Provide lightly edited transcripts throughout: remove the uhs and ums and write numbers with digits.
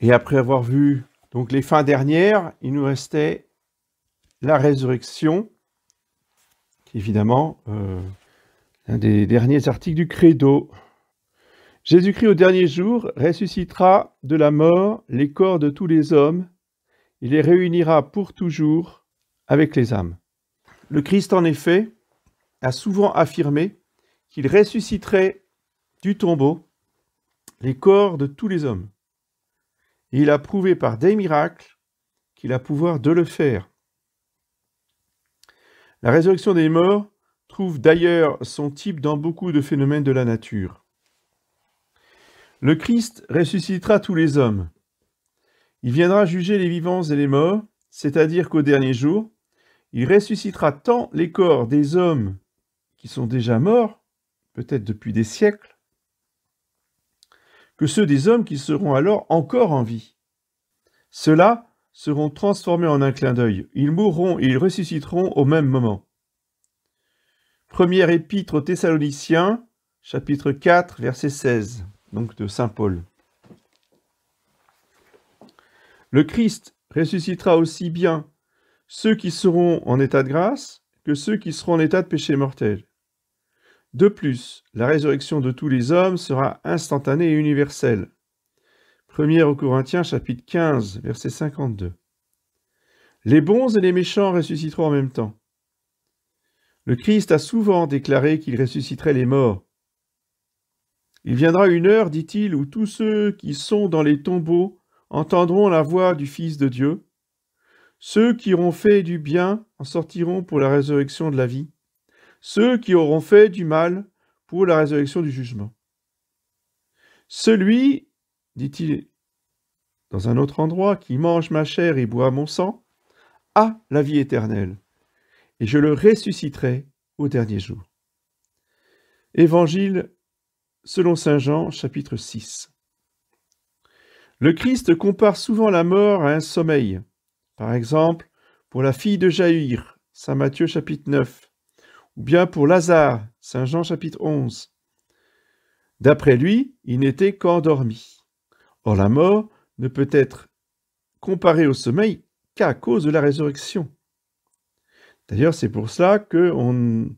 Et après avoir vu donc les fins dernières, il nous restait la résurrection, qui est évidemment l'un des derniers articles du Credo. Jésus-Christ au dernier jour ressuscitera de la mort les corps de tous les hommes, il les réunira pour toujours avec les âmes. Le Christ, en effet, a souvent affirmé qu'il ressusciterait du tombeau les corps de tous les hommes. Et il a prouvé par des miracles qu'il a pouvoir de le faire. La résurrection des morts trouve d'ailleurs son type dans beaucoup de phénomènes de la nature. Le Christ ressuscitera tous les hommes. Il viendra juger les vivants et les morts, c'est-à-dire qu'au dernier jour, il ressuscitera tant les corps des hommes qui sont déjà morts, peut-être depuis des siècles, que ceux des hommes qui seront alors encore en vie. Ceux-là seront transformés en un clin d'œil. Ils mourront et ils ressusciteront au même moment. Première épître aux Thessaloniciens, chapitre 4, verset 16, donc de saint Paul. Le Christ ressuscitera aussi bien ceux qui seront en état de grâce que ceux qui seront en état de péché mortel. De plus, la résurrection de tous les hommes sera instantanée et universelle. 1 aux Corinthiens, chapitre 15, verset 52. Les bons et les méchants ressusciteront en même temps. Le Christ a souvent déclaré qu'il ressusciterait les morts. Il viendra une heure, dit-il, où tous ceux qui sont dans les tombeaux entendront la voix du Fils de Dieu. Ceux qui auront fait du bien en sortiront pour la résurrection de la vie. Ceux qui auront fait du mal pour la résurrection du jugement. Celui, dit-il dans un autre endroit, qui mange ma chair et boit mon sang, a la vie éternelle, et je le ressusciterai au dernier jour. Évangile selon saint Jean, chapitre 6. Le Christ compare souvent la mort à un sommeil. Par exemple, pour la fille de Jaïr, saint Matthieu, chapitre 9, ou bien pour Lazare, saint Jean, chapitre 11. D'après lui, il n'était qu'endormi. Or, la mort ne peut être comparée au sommeil qu'à cause de la résurrection. D'ailleurs, c'est pour cela qu'on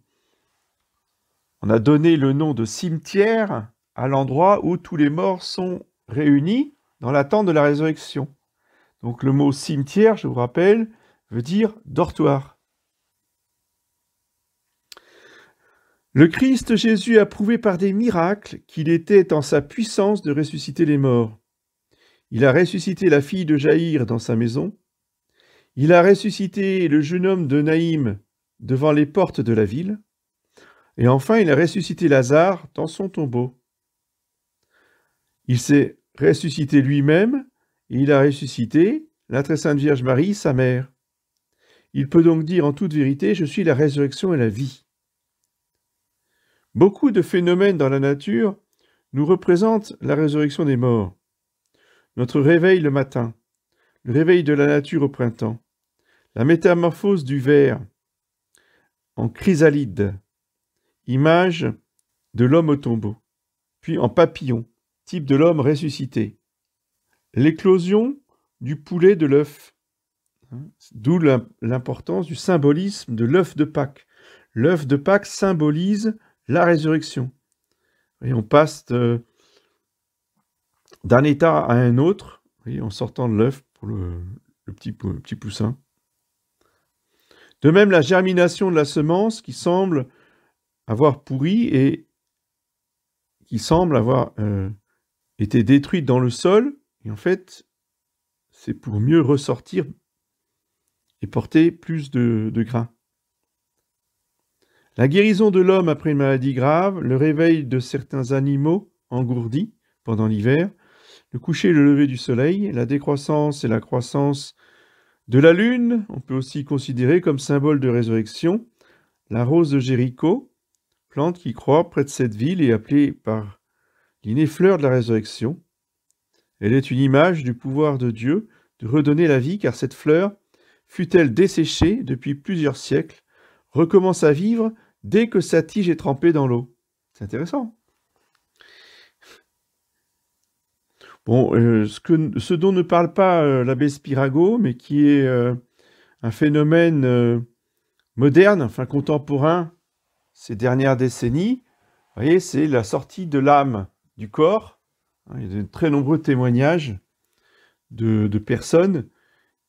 a donné le nom de cimetière à l'endroit où tous les morts sont réunis dans l'attente de la résurrection. Donc le mot cimetière, je vous rappelle, veut dire dortoir. Le Christ Jésus a prouvé par des miracles qu'il était en sa puissance de ressusciter les morts. Il a ressuscité la fille de Jaïr dans sa maison. Il a ressuscité le jeune homme de Naïm devant les portes de la ville. Et enfin, il a ressuscité Lazare dans son tombeau. Il s'est ressuscité lui-même et il a ressuscité la très sainte Vierge Marie, sa mère. Il peut donc dire en toute vérité, je suis la résurrection et la vie. Beaucoup de phénomènes dans la nature nous représentent la résurrection des morts. Notre réveil le matin, le réveil de la nature au printemps, la métamorphose du ver en chrysalide, image de l'homme au tombeau, puis en papillon, type de l'homme ressuscité, l'éclosion du poulet de l'œuf, d'où l'importance du symbolisme de l'œuf de Pâques. L'œuf de Pâques symbolise la résurrection. Et on passe d'un état à un autre, en sortant de l'œuf pour le petit poussin. De même, la germination de la semence qui semble avoir pourri et qui semble avoir été détruite dans le sol, et en fait, c'est pour mieux ressortir et porter plus de grains. La guérison de l'homme après une maladie grave, le réveil de certains animaux engourdis pendant l'hiver, le coucher et le lever du soleil, la décroissance et la croissance de la lune, on peut aussi considérer comme symbole de résurrection la rose de Jéricho, plante qui croît près de cette ville et appelée par l'inné fleur de la résurrection. Elle est une image du pouvoir de Dieu de redonner la vie, car cette fleur, fût-elle desséchée depuis plusieurs siècles, recommence à vivre dès que sa tige est trempée dans l'eau. C'est intéressant. Bon, ce dont ne parle pas l'abbé Spirago, mais qui est un phénomène moderne, enfin contemporain, ces dernières décennies, vous voyez, c'est la sortie de l'âme du corps. Il y a de très nombreux témoignages de personnes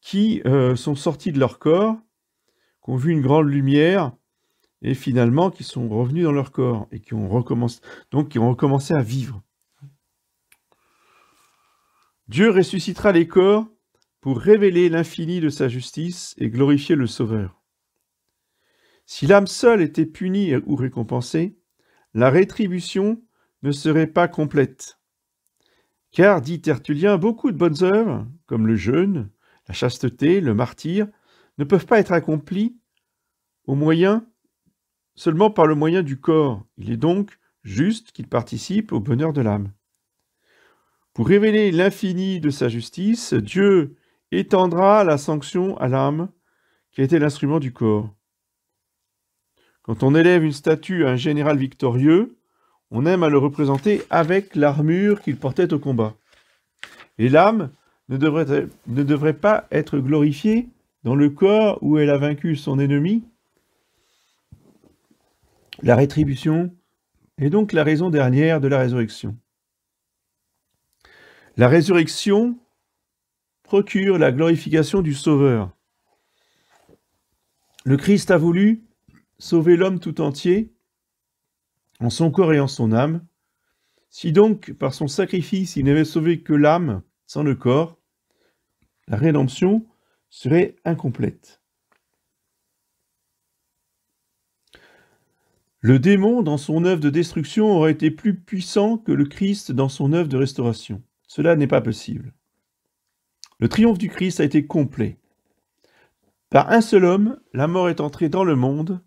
qui sont sorties de leur corps, qui ont vu une grande lumière, et finalement qui sont revenus dans leur corps, et qui ont recommencé à vivre. Dieu ressuscitera les corps pour révéler l'infini de sa justice et glorifier le Sauveur. Si l'âme seule était punie ou récompensée, la rétribution ne serait pas complète. Car, dit Tertullien, beaucoup de bonnes œuvres, comme le jeûne, la chasteté, le martyre, ne peuvent pas être accomplies seulement par le moyen du corps. Il est donc juste qu'il participe au bonheur de l'âme. Pour révéler l'infini de sa justice, Dieu étendra la sanction à l'âme qui a été l'instrument du corps. Quand on élève une statue à un général victorieux, on aime à le représenter avec l'armure qu'il portait au combat. Et l'âme ne devrait pas être glorifiée dans le corps où elle a vaincu son ennemi. La rétribution est donc la raison dernière de la résurrection. La résurrection procure la glorification du Sauveur. Le Christ a voulu sauver l'homme tout entier, en son corps et en son âme. Si donc, par son sacrifice, il n'avait sauvé que l'âme sans le corps, la rédemption serait incomplète. Le démon, dans son œuvre de destruction, aurait été plus puissant que le Christ dans son œuvre de restauration. Cela n'est pas possible. Le triomphe du Christ a été complet. Par un seul homme, la mort est entrée dans le monde,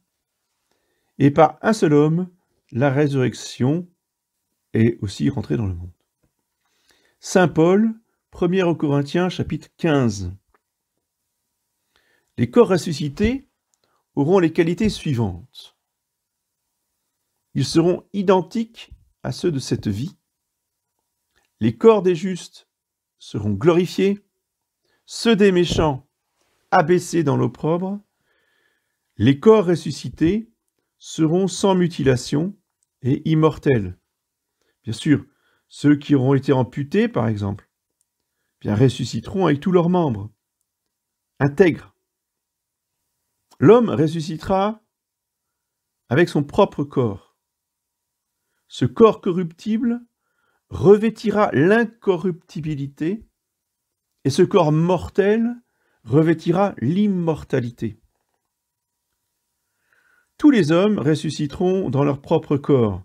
et par un seul homme, la résurrection est aussi rentrée dans le monde. Saint Paul, 1er aux Corinthiens, chapitre 15. Les corps ressuscités auront les qualités suivantes. Ils seront identiques à ceux de cette vie. Les corps des justes seront glorifiés, ceux des méchants abaissés dans l'opprobre. Les corps ressuscités seront sans mutilation et immortels. Bien sûr, ceux qui auront été amputés, par exemple, bien ressusciteront avec tous leurs membres, intègres. L'homme ressuscitera avec son propre corps. Ce corps corruptible revêtira l'incorruptibilité et ce corps mortel revêtira l'immortalité. Tous les hommes ressusciteront dans leur propre corps.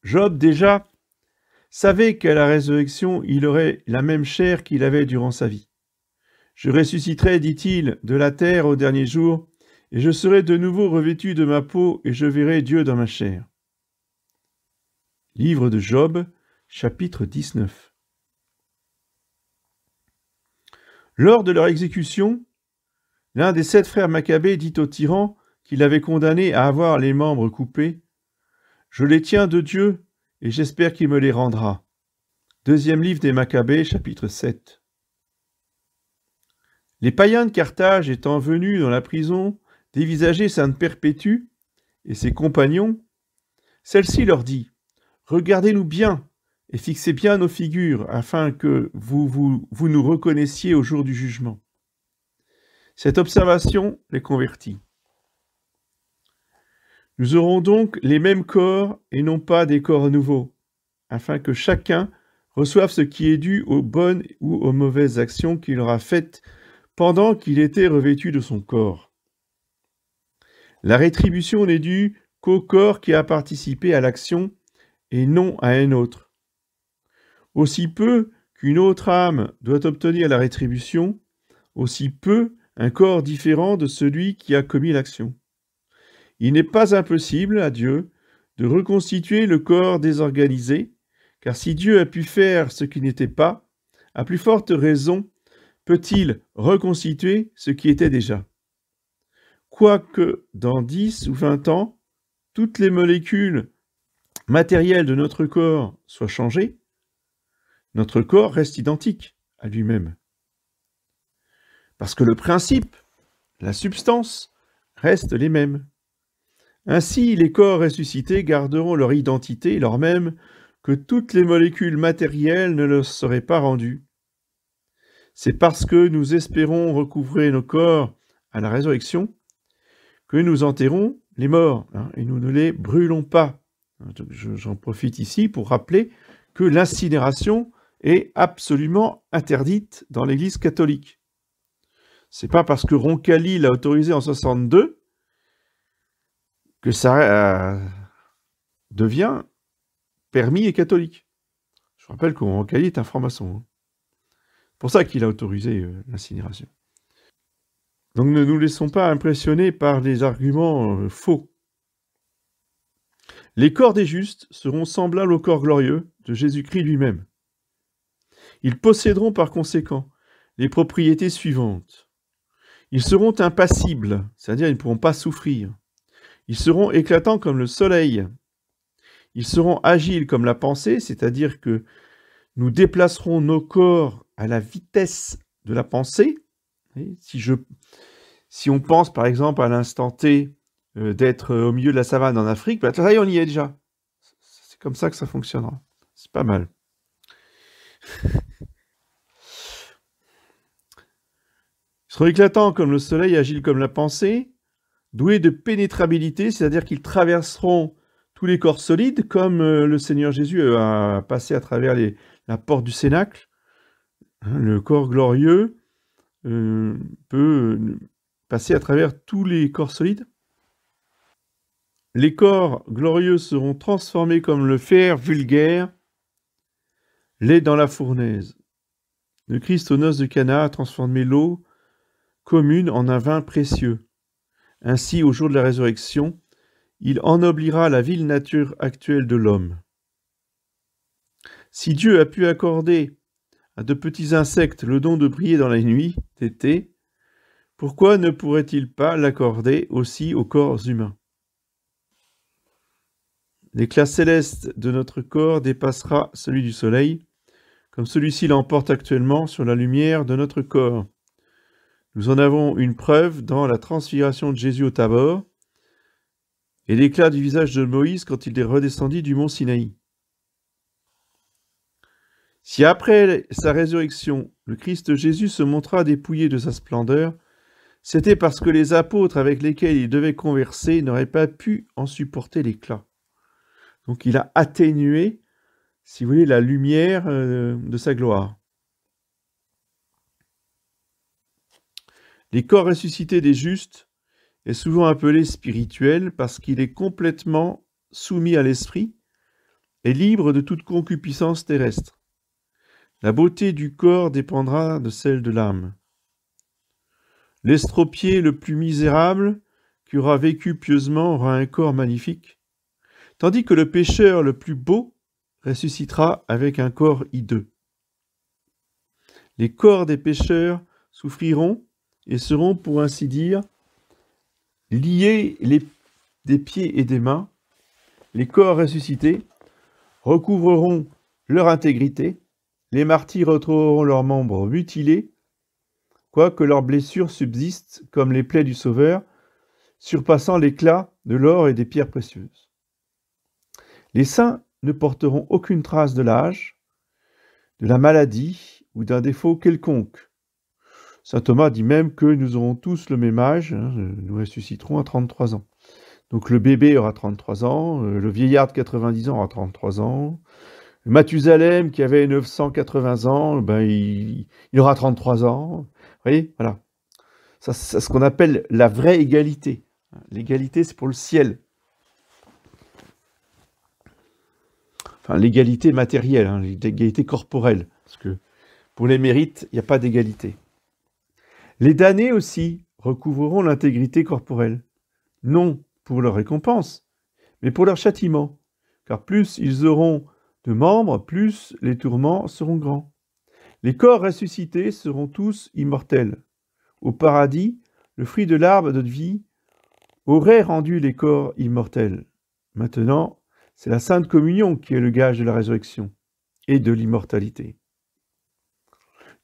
Job, déjà, savait qu'à la résurrection, il aurait la même chair qu'il avait durant sa vie. Je ressusciterai, dit-il, de la terre au dernier jour, et je serai de nouveau revêtu de ma peau, et je verrai Dieu dans ma chair. Livre de Job, chapitre 19. Lors de leur exécution, l'un des 7 frères Maccabée dit au tyran qui l'avait condamné à avoir les membres coupés, « Je les tiens de Dieu, et j'espère qu'il me les rendra. » Deuxième livre des Maccabées, chapitre 7. Les païens de Carthage étant venus dans la prison dévisager Sainte Perpétue et ses compagnons, celle-ci leur dit, « Regardez-nous bien et fixez bien nos figures, afin que vous nous reconnaissiez au jour du jugement. » Cette observation les convertit. Nous aurons donc les mêmes corps et non pas des corps nouveaux, afin que chacun reçoive ce qui est dû aux bonnes ou aux mauvaises actions qu'il aura faites pendant qu'il était revêtu de son corps. La rétribution n'est due qu'au corps qui a participé à l'action et non à un autre. Aussi peu qu'une autre âme doit obtenir la rétribution, aussi peu un corps différent de celui qui a commis l'action. Il n'est pas impossible à Dieu de reconstituer le corps désorganisé, car si Dieu a pu faire ce qui n'était pas, à plus forte raison peut-il reconstituer ce qui était déjà. Quoique dans 10 ou 20 ans, toutes les molécules matérielles de notre corps soient changées, notre corps reste identique à lui-même. Parce que le principe, la substance, restent les mêmes. Ainsi, les corps ressuscités garderont leur identité, lors même que toutes les molécules matérielles ne leur seraient pas rendues. C'est parce que nous espérons recouvrer nos corps à la résurrection que nous enterrons les morts, et nous ne les brûlons pas. J'en profite ici pour rappeler que l'incinération est absolument interdite dans l'Église catholique. C'est pas parce que Roncalli l'a autorisé en 62 que ça devient permis et catholique. Je rappelle que Roncalli est un franc-maçon. C'est pour ça qu'il a autorisé l'incinération. Donc ne nous laissons pas impressionner par des arguments faux. Les corps des justes seront semblables au corps glorieux de Jésus-Christ lui-même. Ils posséderont par conséquent les propriétés suivantes. Ils seront impassibles, c'est-à-dire ils ne pourront pas souffrir. Ils seront éclatants comme le soleil. Ils seront agiles comme la pensée, c'est-à-dire que nous déplacerons nos corps à la vitesse de la pensée. Si on pense par exemple à l'instant T d'être au milieu de la savane en Afrique, ça y est, on y est déjà. C'est comme ça que ça fonctionnera. C'est pas mal. Ils seront éclatants comme le soleil, agiles comme la pensée, doués de pénétrabilité, c'est-à-dire qu'ils traverseront tous les corps solides, comme le Seigneur Jésus a passé à travers la porte du Cénacle. Le corps glorieux peut passer à travers tous les corps solides. Les corps glorieux seront transformés comme le fer vulgaire l'est dans la fournaise. Le Christ aux noces de Cana a transformé l'eau commune en un vin précieux. Ainsi, au jour de la résurrection, il ennoblira la vile nature actuelle de l'homme. Si Dieu a pu accorder à de petits insectes le don de briller dans la nuit d'été, pourquoi ne pourrait-il pas l'accorder aussi aux corps humains? L'éclat céleste de notre corps dépassera celui du soleil, comme celui-ci l'emporte actuellement sur la lumière de notre corps. Nous en avons une preuve dans la transfiguration de Jésus au Tabor et l'éclat du visage de Moïse quand il est redescendu du mont Sinaï. Si après sa résurrection, le Christ Jésus se montra dépouillé de sa splendeur, c'était parce que les apôtres avec lesquels il devait converser n'auraient pas pu en supporter l'éclat. Donc il a atténué, si vous voulez, la lumière de sa gloire. Les corps ressuscités des justes est souvent appelé spirituel parce qu'il est complètement soumis à l'esprit et libre de toute concupiscence terrestre. La beauté du corps dépendra de celle de l'âme. L'estropié le plus misérable, qui aura vécu pieusement, aura un corps magnifique, tandis que le pécheur le plus beau ressuscitera avec un corps hideux. Les corps des pécheurs souffriront et seront, pour ainsi dire, liés des pieds et des mains. Les corps ressuscités recouvreront leur intégrité. Les martyrs retrouveront leurs membres mutilés, quoique leurs blessures subsistent comme les plaies du Sauveur, surpassant l'éclat de l'or et des pierres précieuses. Les saints ne porteront aucune trace de l'âge, de la maladie ou d'un défaut quelconque. Saint Thomas dit même que nous aurons tous le même âge, nous ressusciterons à 33 ans. Donc le bébé aura 33 ans, le vieillard de 90 ans aura 33 ans, Mathusalem qui avait 980 ans, il aura 33 ans. Vous voyez, voilà. Ça, c'est ce qu'on appelle la vraie égalité. L'égalité, c'est pour le ciel. Enfin, l'égalité matérielle, l'égalité corporelle. Parce que pour les mérites, il n'y a pas d'égalité. Les damnés aussi recouvreront l'intégrité corporelle. Non pour leur récompense, mais pour leur châtiment. Car plus ils auront de membres, plus les tourments seront grands. Les corps ressuscités seront tous immortels. Au paradis, le fruit de l'arbre de vie aurait rendu les corps immortels. Maintenant, c'est la Sainte Communion qui est le gage de la résurrection et de l'immortalité.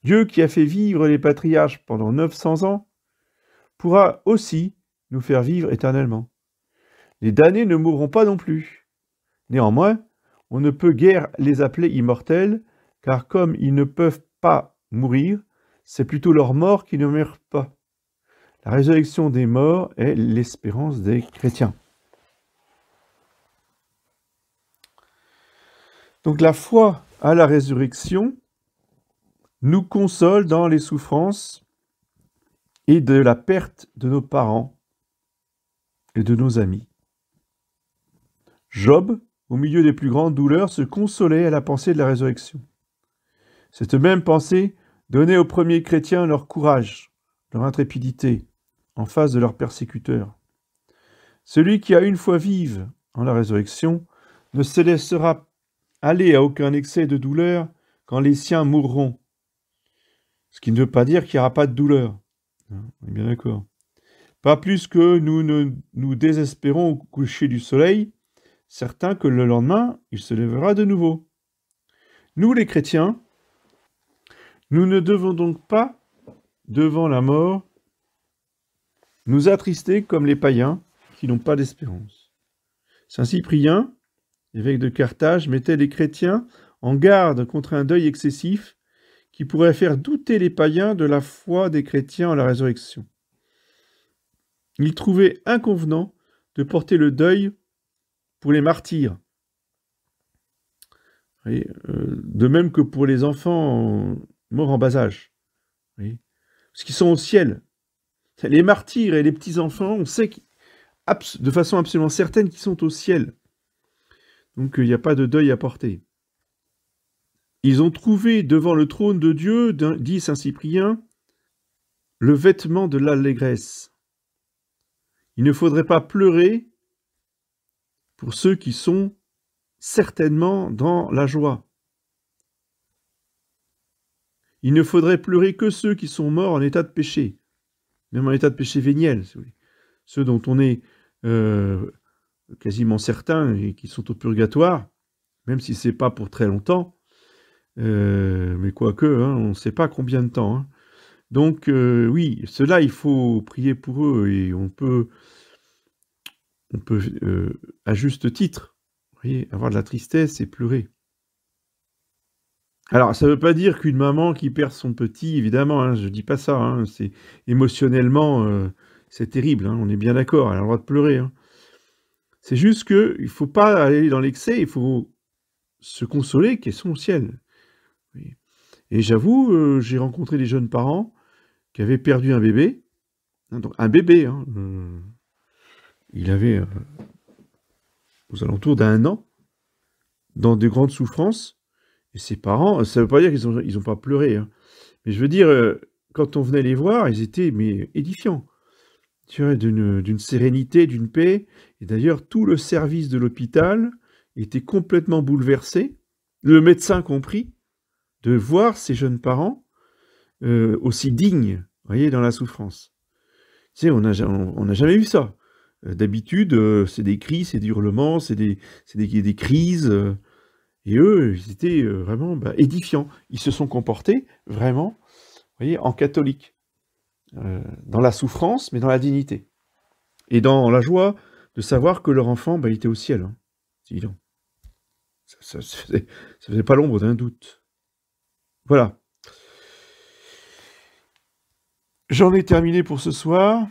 Dieu qui a fait vivre les patriarches pendant 900 ans, pourra aussi nous faire vivre éternellement. Les damnés ne mourront pas non plus. Néanmoins, on ne peut guère les appeler immortels, car comme ils ne peuvent pas mourir, c'est plutôt leur mort qui ne meurt pas. La résurrection des morts est l'espérance des chrétiens. Donc la foi à la résurrection nous console dans les souffrances et de la perte de nos parents et de nos amis. Job, au milieu des plus grandes douleurs, se consolait à la pensée de la résurrection. Cette même pensée donnait aux premiers chrétiens leur courage, leur intrépidité, en face de leurs persécuteurs. Celui qui a une foi vive en la résurrection ne se laissera aller à aucun excès de douleur quand les siens mourront. Ce qui ne veut pas dire qu'il n'y aura pas de douleur. On est bien d'accord. Pas plus que nous ne nous désespérons au coucher du soleil, certains que le lendemain, il se lèvera de nouveau. Nous, les chrétiens, nous ne devons donc pas, devant la mort, nous attrister comme les païens qui n'ont pas d'espérance. Saint Cyprien, évêque de Carthage, mettait les chrétiens en garde contre un deuil excessif qui pourrait faire douter les païens de la foi des chrétiens en la résurrection. Il trouvait inconvenant de porter le deuil pour les martyrs, de même que pour les enfants morts en bas âge, parce qu'ils sont au ciel. Les martyrs et les petits-enfants, on sait de façon absolument certaine qu'ils sont au ciel. Donc il n'y a pas de deuil à porter. Ils ont trouvé devant le trône de Dieu, dit saint Cyprien, le vêtement de l'allégresse. Il ne faudrait pas pleurer pour ceux qui sont certainement dans la joie. Il ne faudrait pleurer que ceux qui sont morts en état de péché, même en état de péché véniel, si vous voulez. Ceux dont on est quasiment certain et qui sont au purgatoire, même si ce n'est pas pour très longtemps, mais quoique, on ne sait pas combien de temps. Donc oui, ceux-là, il faut prier pour eux et on peut à juste titre, vous voyez, avoir de la tristesse et pleurer. Alors, ça ne veut pas dire qu'une maman qui perd son petit, évidemment, je ne dis pas ça, c'est émotionnellement, c'est terrible, on est bien d'accord, elle a le droit de pleurer. C'est juste qu'il ne faut pas aller dans l'excès, il faut se consoler qu'elles sont au ciel. Et j'avoue, j'ai rencontré des jeunes parents qui avaient perdu un bébé, donc un bébé, il avait aux alentours d'1 an, dans de grandes souffrances, et ses parents, ça ne veut pas dire qu'ils ont pas pleuré, mais je veux dire, quand on venait les voir, ils étaient édifiants, tu vois, d'une sérénité, d'une paix, et d'ailleurs tout le service de l'hôpital était complètement bouleversé, le médecin compris, de voir ces jeunes parents aussi dignes, vous voyez, dans la souffrance. Tu sais, on n'a jamais vu ça. D'habitude, c'est des cris, c'est des hurlements, c'est des crises. Et eux, ils étaient vraiment édifiants. Ils se sont comportés vraiment, vous voyez, en catholique. Dans la souffrance, mais dans la dignité. Et dans la joie de savoir que leur enfant était au ciel. C'est évident. Ça faisait pas l'ombre d'un doute. Voilà. J'en ai terminé pour ce soir.